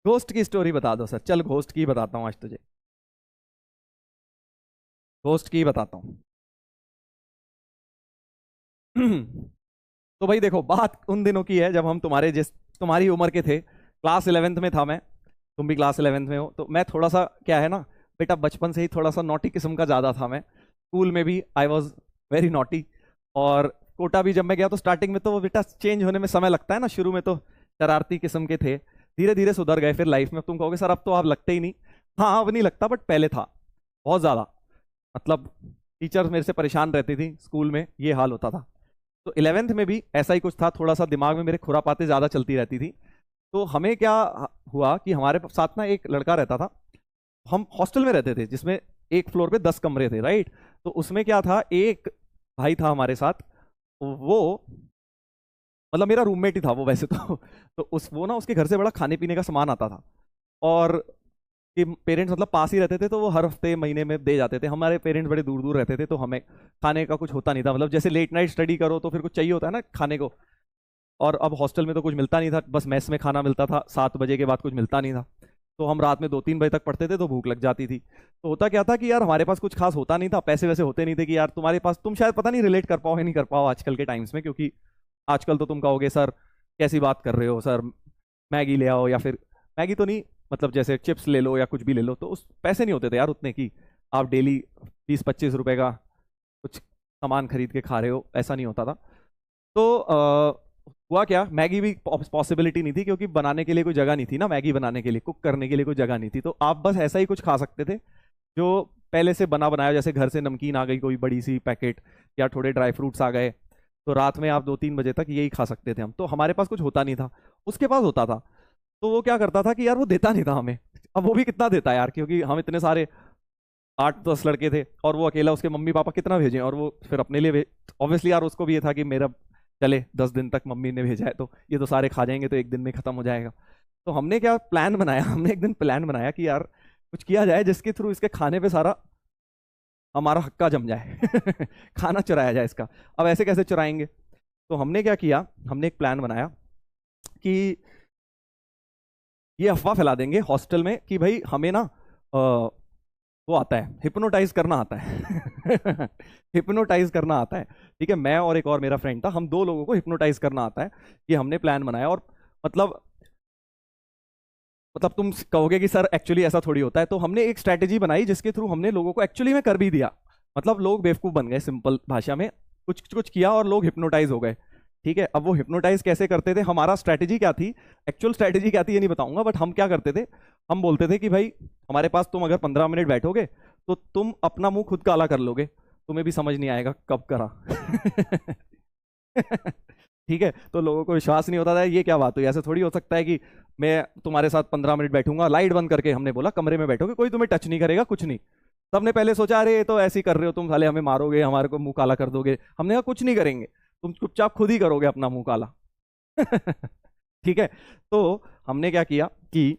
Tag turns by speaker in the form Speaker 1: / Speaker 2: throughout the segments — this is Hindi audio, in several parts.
Speaker 1: घोस्ट की स्टोरी बता दो सर। चल घोस्ट की बताता हूँ आज तुझे, घोस्ट की बताता हूँ। तो भाई देखो, बात उन दिनों की है जब हम तुम्हारी उम्र के थे। क्लास 11th में था मैं, तुम भी क्लास 11th में हो। तो मैं थोड़ा सा क्या है ना बेटा, बचपन से ही थोड़ा सा नॉटी किस्म का ज़्यादा था मैं। स्कूल में भी आई वॉज वेरी नॉटी। और कोटा भी जब मैं गया तो स्टार्टिंग में तो वो बेटा चेंज होने में समय लगता है ना। शुरू में तो शरारती किस्म के थे, धीरे धीरे सुधर गए। फिर लाइफ में तुम कहोगे सर अब तो आप लगते ही नहीं। हाँ अब नहीं लगता, बट पहले था बहुत ज़्यादा। मतलब टीचर्स मेरे से परेशान रहती थी स्कूल में, ये हाल होता था। तो 11th में भी ऐसा ही कुछ था, थोड़ा सा दिमाग में मेरे खुरापाते ज़्यादा चलती रहती थी। तो हमें क्या हुआ कि हमारे साथ ना एक लड़का रहता था। हम हॉस्टल में रहते थे जिसमें एक फ्लोर पे 10 कमरे थे, राइट। तो उसमें क्या था, एक भाई था हमारे साथ, वो मतलब मेरा रूममेट ही था वो वैसे तो। तो उस वो ना उसके घर से बड़ा खाने पीने का सामान आता था। और कि पेरेंट्स मतलब पास ही रहते थे, तो वो हर हफ्ते महीने में दे जाते थे। हमारे पेरेंट्स बड़े दूर दूर रहते थे, तो हमें खाने का कुछ होता नहीं था। मतलब जैसे लेट नाइट स्टडी करो तो फिर कुछ चाहिए होता है ना खाने को। और अब हॉस्टल में तो कुछ मिलता नहीं था, बस मेस में खाना मिलता था, 7 बजे के बाद कुछ मिलता नहीं था। तो हम रात में 2-3 बजे तक पढ़ते थे, तो भूख लग जाती थी। तो होता क्या था कि यार हमारे पास कुछ खास होता नहीं था, पैसे वैसे होते नहीं थे कि यार तुम्हारे पास, तुम शायद पता नहीं रिलेट कर पाओ या नहीं कर पाओ आजकल के टाइम्स में, क्योंकि आजकल तो तुम कहोगे सर कैसी बात कर रहे हो सर, मैगी ले आओ, या फिर मैगी तो नहीं, मतलब जैसे चिप्स ले लो या कुछ भी ले लो। तो उस पैसे नहीं होते थे यार उतने कि आप डेली 20-25 रुपए का कुछ सामान खरीद के खा रहे हो, ऐसा नहीं होता था। तो हुआ क्या, मैगी भी पॉसिबिलिटी नहीं थी, क्योंकि बनाने के लिए कोई जगह नहीं थी ना, मैगी बनाने के लिए, कुक करने के लिए कोई जगह नहीं थी। तो आप बस ऐसा ही कुछ खा सकते थे जो पहले से बना बनाया, जैसे घर से नमकीन आ गई कोई बड़ी सी पैकेट, या थोड़े ड्राई फ्रूट्स आ गए। तो रात में आप 2-3 बजे तक यही खा सकते थे हम। तो हमारे पास कुछ होता नहीं था, उसके पास होता था। तो वो क्या करता था कि यार वो देता नहीं था हमें। अब वो भी कितना देता है यार, क्योंकि हम इतने सारे 8-10 लड़के थे, और वो अकेला, उसके मम्मी पापा कितना भेजें, और वो फिर अपने लिए ऑब्वियसली यार उसको भी ये था कि मेरा चले 10 दिन तक मम्मी ने भेजा है तो ये तो सारे खा जाएंगे, तो एक दिन में खत्म हो जाएगा। तो हमने क्या प्लान बनाया, हमने एक दिन प्लान बनाया कि यार कुछ किया जाए जिसके थ्रू इसके खाने पे सारा हमारा हक्का जम जाए। खाना चुराया जाए इसका। अब ऐसे कैसे चुराएंगे, तो हमने क्या किया, हमने एक प्लान बनाया कि ये अफवाह फैला देंगे हॉस्टल में कि भाई हमें ना वो आता है, हिप्नोटाइज करना आता है। हिप्नोटाइज करना आता है, ठीक है। मैं और एक और मेरा फ्रेंड था, हम 2 लोगों को हिप्नोटाइज करना आता है। ये हमने प्लान बनाया। और मतलब तुम कहोगे कि सर एक्चुअली ऐसा थोड़ी होता है। तो हमने एक स्ट्रैटेजी बनाई जिसके थ्रू हमने लोगों को एक्चुअली में कर भी दिया। मतलब लोग बेवकूफ बन गए, सिंपल भाषा में कुछ कुछ किया और लोग हिप्नोटाइज हो गए, ठीक है। अब वो हिप्नोटाइज कैसे करते थे, हमारा स्ट्रैटेजी क्या थी, एक्चुअल स्ट्रैटेजी क्या थी ये नहीं बताऊंगा, बट हम क्या करते थे, हम बोलते थे कि भाई हमारे पास तुम अगर 15 मिनट बैठोगे तो तुम अपना मुंह खुद काला कर लोगे, तुम्हें भी समझ नहीं आएगा कब करा। ठीक है। तो लोगों को विश्वास नहीं होता था, ये क्या बात हुई, ऐसे थोड़ी हो सकता है कि मैं तुम्हारे साथ 15 मिनट बैठूंगा, लाइट बंद करके हमने बोला कमरे में बैठोगे, कोई तुम्हें टच नहीं करेगा, कुछ नहीं। सबने पहले सोचा अरे ये तो ऐसे ही कर रहे हो तुम, साले हमें मारोगे, हमारे को मुंह काला कर दोगे। हमने कहा कुछ नहीं करेंगे, तुम चुपचाप खुद ही करोगे अपना मुंह काला। ठीक है। तो हमने क्या किया कि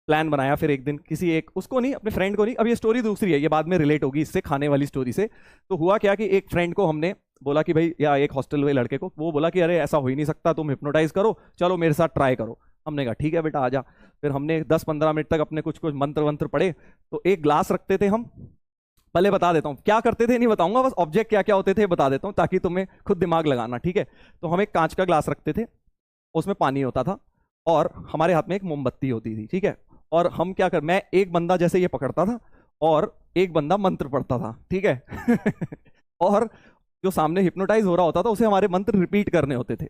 Speaker 1: प्लान बनाया। फिर एक दिन किसी एक, उसको नहीं, अपने फ्रेंड को नहीं, अब ये स्टोरी दूसरी है, ये बाद में रिलेट होगी इससे, खाने वाली स्टोरी से। तो हुआ क्या कि एक फ्रेंड को हमने बोला कि भाई, या एक हॉस्टल वाले लड़के को, वो बोला कि अरे ऐसा हो ही नहीं सकता, तुम हिप्नोटाइज करो, चलो मेरे साथ ट्राई करो। हमने कहा ठीक है बेटा आजा। फिर हमने 10-15 मिनट तक अपने कुछ कुछ मंत्र वंत्र पढ़े। तो एक ग्लास रखते थे हम, पहले बता देता हूँ क्या करते थे, नहीं बताऊंगा, बस ऑब्जेक्ट क्या क्या होते थे बता देता हूँ ताकि तुम्हें खुद दिमाग लगाना, ठीक है। तो हम एक कांच का ग्लास रखते थे, उसमें पानी होता था, और हमारे हाथ में एक मोमबत्ती होती थी, ठीक है। और हम क्या कर, मैं एक बंदा जैसे ये पकड़ता था, और एक बंदा मंत्र पढ़ता था, ठीक है। और जो सामने हिप्नोटाइज हो रहा होता था उसे हमारे मंत्र रिपीट करने होते थे,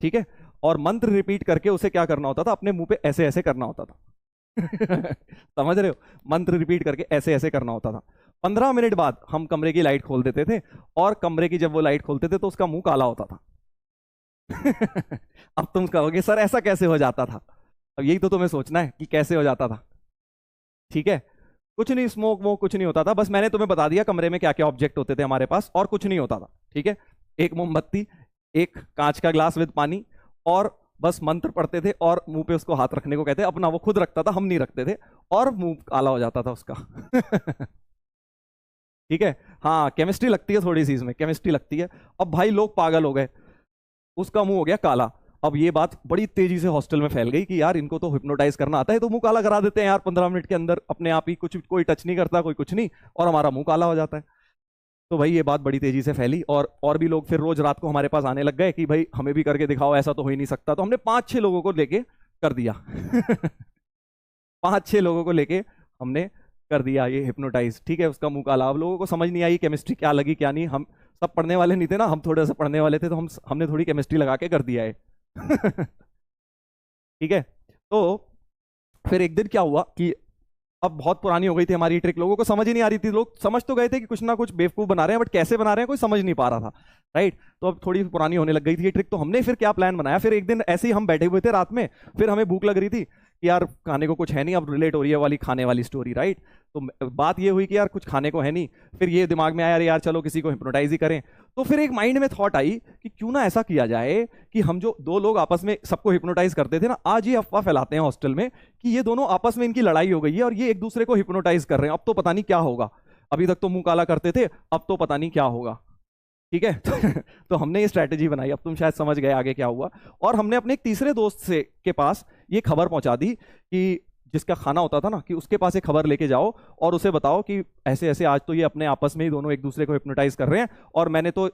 Speaker 1: ठीक है। और मंत्र रिपीट करके उसे क्या करना होता था, अपने मुंह पे ऐसे ऐसे करना होता था। समझ रहे हो, मंत्र रिपीट करके ऐसे ऐसे करना होता था। 15 मिनट बाद हम कमरे की लाइट खोल देते थे, और कमरे की जब वो लाइट खोलते थे तो उसका मुंह काला होता था। अब तुम कहोगे सर ऐसा कैसे हो जाता था, अब यही तो तुम्हें सोचना है कि कैसे हो जाता था, ठीक है। कुछ नहीं, स्मोक वो कुछ नहीं होता था, बस मैंने तुम्हें बता दिया कमरे में क्या क्या ऑब्जेक्ट होते थे हमारे पास, और कुछ नहीं होता था, ठीक है। एक मोमबत्ती, एक कांच का ग्लास विद पानी, और बस मंत्र पढ़ते थे, और मुंह पे उसको हाथ रखने को कहते, अपना वो खुद रखता था, हम नहीं रखते थे, और मुंह काला हो जाता था उसका। ठीक है। हाँ केमिस्ट्री लगती है थोड़ी सी इसमें, केमिस्ट्री लगती है। अब भाई लोग पागल हो गए, उसका मुंह हो गया काला। अब ये बात बड़ी तेजी से हॉस्टल में फैल गई कि यार इनको तो हिप्नोटाइज करना आता है, तो मुंह काला करा देते हैं यार 15 मिनट के अंदर अपने आप ही, कुछ कोई टच नहीं करता, कोई कुछ नहीं, और हमारा मुंह काला हो जाता है। तो भाई ये बात बड़ी तेजी से फैली, और भी लोग फिर रोज रात को हमारे पास आने लग गए कि भाई हमें भी करके दिखाओ, ऐसा तो हो ही नहीं सकता। तो हमने 5-6 लोगों को लेके कर दिया 5-6 लोगों को लेके हमने कर दिया ये हिप्नोटाइज, ठीक है। उसका मुंह काला। अब लोगों को समझ नहीं आई केमिस्ट्री क्या लगी क्या नहीं, हम सब पढ़ने वाले नहीं थे ना, हम थोड़े से पढ़ने वाले थे, तो हमने थोड़ी केमिस्ट्री लगा के कर दिया है ठीक है। तो फिर एक दिन क्या हुआ कि अब बहुत पुरानी हो गई थी हमारी ट्रिक, लोगों को समझ ही नहीं आ रही थी, लोग समझ तो गए थे कि कुछ ना कुछ बेवकूफ बना रहे हैं, बट कैसे बना रहे हैं कोई समझ नहीं पा रहा था, राइट। तो अब थोड़ी पुरानी होने लग गई थी ये ट्रिक, तो हमने फिर क्या प्लान बनाया, फिर एक दिन ऐसे ही हम बैठे हुए थे रात में, फिर हमें भूख लग रही थी कि यार खाने को कुछ है नहीं, अब रिलेट हो रही है वाली खाने वाली स्टोरी, राइट। तो बात ये हुई कि यार कुछ खाने को है नहीं, फिर ये दिमाग में आया यार चलो किसी को हिप्नोटाइज ही करें। तो फिर एक माइंड में थॉट आई कि क्यों ना ऐसा किया जाए कि हम जो 2 लोग आपस में सबको हिप्नोटाइज करते थे ना, आज ये अफवाह फैलाते हैं हॉस्टल में कि ये दोनों आपस में इनकी लड़ाई हो गई है और ये एक दूसरे को हिप्नोटाइज कर रहे हैं, अब तो पता नहीं क्या होगा, अभी तक तो मुंह काला करते थे, अब तो पता नहीं क्या होगा, ठीक है तो हमने ये स्ट्रैटेजी बनाई, अब तुम शायद समझ गए आगे क्या हुआ। और हमने अपने एक तीसरे दोस्त से के पास ये खबर पहुंचा दी कि जिसका खाना होता था ना, कि उसके पास एक खबर लेके जाओ और उसे बताओ कि ऐसे ऐसे आज तो ये अपने आपस में ही दोनों एक दूसरे को हिप्नोटाइज कर रहे हैं, और मैंने तो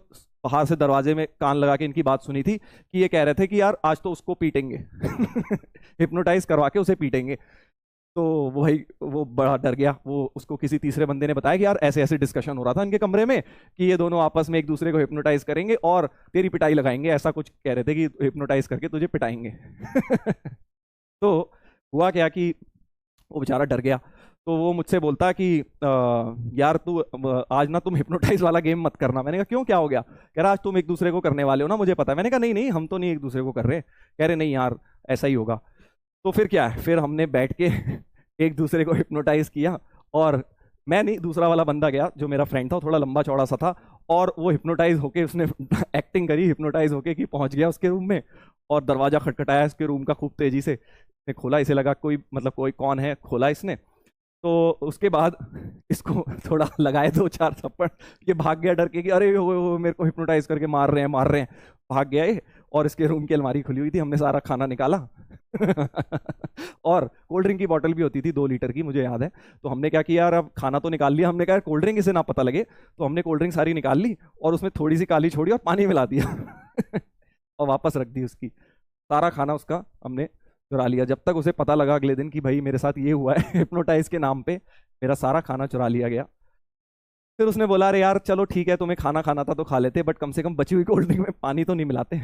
Speaker 1: बाहर से दरवाजे में कान लगा के इनकी बात सुनी थी कि ये कह रहे थे कि यार आज तो उसको पीटेंगे हिप्नोटाइज करवा के उसे पीटेंगे। तो वो बड़ा डर गया, वो उसको किसी तीसरे बंदे ने बताया कि यार ऐसे ऐसे डिस्कशन हो रहा था इनके कमरे में कि ये दोनों आपस में एक दूसरे को हिप्नोटाइज करेंगे और तेरी पिटाई लगाएंगे, ऐसा कुछ कह रहे थे कि हिप्नोटाइज करके तुझे पिटाएंगे तो हुआ क्या कि वो बेचारा डर गया, तो वो मुझसे बोलता कि यार तू आज ना तुम हिप्नोटाइज वाला गेम मत करना। मैंने कहा क्यों, क्या हो गया? कह रहा आज तुम एक दूसरे को करने वाले हो ना, मुझे पता है। मैंने कहा नहीं नहीं, हम तो नहीं एक दूसरे को कर रहे। कह रहे नहीं यार ऐसा ही होगा। तो फिर क्या है, फिर हमने बैठ के एक दूसरे को हिप्नोटाइज किया, और मैं नहीं, दूसरा वाला बंदा गया जो मेरा फ्रेंड था, थोड़ा लंबा चौड़ा सा था, और वो हिप्नोटाइज होके उसने एक्टिंग करी हिप्नोटाइज होके कि पहुंच गया उसके रूम में, और दरवाजा खटखटाया इसके रूम का खूब तेजी से, ने खोला, इसे लगा कोई मतलब कोई कौन है, खोला इसने। तो उसके बाद इसको थोड़ा लगाए 2-4 थप्पड़, ये भाग गया डर के कि अरे वो मेरे को हिप्नोटाइज करके मार रहे हैं, भाग गया ये। और इसके रूम की अलमारी खुली हुई थी, हमने सारा खाना निकाला और कोल्ड ड्रिंक की बोतल भी होती थी 2 लीटर की, मुझे याद है। तो हमने क्या किया यार, अब खाना तो निकाल लिया, हमने कहा कोल्ड ड्रिंक इसे ना पता लगे, तो हमने कोल्ड ड्रिंक सारी निकाल ली और उसमें थोड़ी सी काली छोड़ी और पानी मिला दिया और वापस रख दी उसकी। सारा खाना उसका हमने चुरा लिया, जब तक उसे पता लगा अगले दिन कि भाई मेरे साथ ये हुआ है हिप्नोटाइज के नाम पे मेरा सारा खाना चुरा लिया गया। फिर उसने बोला अरे यार चलो ठीक है, तुम्हें खाना खाना था तो खा लेते, बट कम से कम बची हुई कोल्ड ड्रिंक में पानी तो नहीं मिलाते